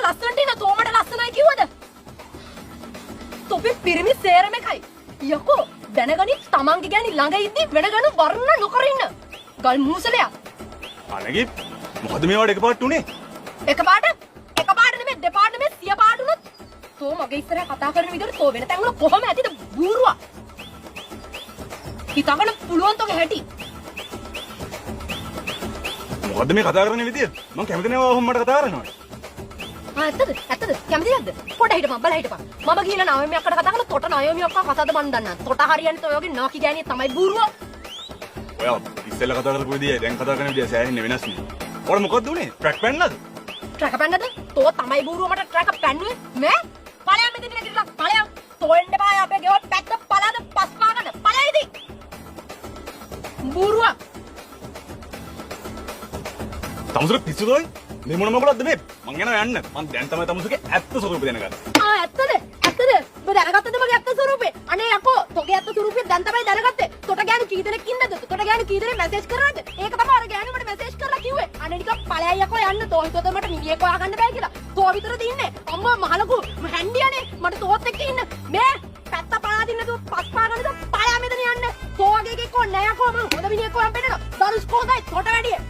ලස්සනට ඉන්න තෝමට ලස්සනයි කිව්වද? තොපේ පිරිමි සේරම එකයි. යකෝ දැනගනි තමන්ගේ ගෑණි ළඟ ඉද්දි වෙන ගණු වර්ණ නොකර ඉන්න. ගල් මූසලයා. අනගි මොකද මේ වඩ එකපාරට උනේ? එකපාරට නෙමෙයි දෙපාරට නෙමෙයි 100 පාරට උනොත් තෝ මගේ ඉස්සරහ කතා කරන විදිහට තෝ වෙන තැන් වල කොහම ඇතිද බූරුවා. හිතගන්න පුළුවන් තෝගේ හැටි. මොකද මේ කතා කරන විදිය? මම කැමති නෑ ඔහොම මට කතා කරනවා. ඇත්තද කැමති නැද්ද? පොඩ හිටපන් බල හිටපන්. මම ගිහින් නායමී අක්කට කතා කරලා තොට නායමී අක්කා කතාවද මන් දන්නා. තොට හරියන්නේ ඔය වගේ නාකි ගෑණිය තමයි බූරුවා. ඔයා ඉස්සෙල්ලා කතා කරපු විදිය දැන් කතා කරන විදිය සෑහෙන්න වෙනස් නේ. ඔයාලා මොකද්ද උනේ? ට්‍රැක් පැන්නද? ට්‍රැක් පැන්නද? තෝ තමයි බූරුවා මට ට්‍රැක් පැන්නුවේ. මේ ඵලයන් මෙතන නැගිටලා ඵලයන්. තෝ එන්න බෑ අපේ ගෙවල් පැත්ත පලාද පස් පාගන්න. ඵලයි ඉතින්. බූරුවා. තමුසර පිස්සුදෝයි? මේ මොන මොකටද මේ? මං යනවා යන්න. මං දැන් තමයි තමුසගේ ඇත්ත ස්වරූපය දැනගන්නේ. ඇත්තද? ඔබ දැනගත්තද මගේ ඇත්ත ස්වරූපේ? අනේ යකෝ, තෝගේ ඇත්ත ස්වරූපය දැන් තමයි දැනගත්තේ. තොට ගෑනු කී දෙනෙක් ඉන්නද? තොට ගෑනු කී දෙනෙක් මැසේජ් කරාද? ඒක තමයි අර ගෑනු මට මැසේජ් කරලා කිව්වේ. අනේ නිකන් ඵලයයි යකෝ යන්න. තෝ හිතුවද මට නිවියෙක් හොයාගන්න බෑ කියලා? තෝ විතරද ඉන්නේ? අම්මා මහලකු හැන්ඩියනේ. මට තෝත් එක්ක ඉන්න. මේ පැත්ත පාදින්න දු පස් පාගන්නද? ඵලයා මෙතන යන්න. තෝ වගේ එකෙක් ඕනේ නෑ යකෝ. මං හොඳ මිනිහෙක් හොයන් පෙන්නනවා. දරුස් කොහොඳයි තොට වැඩිය.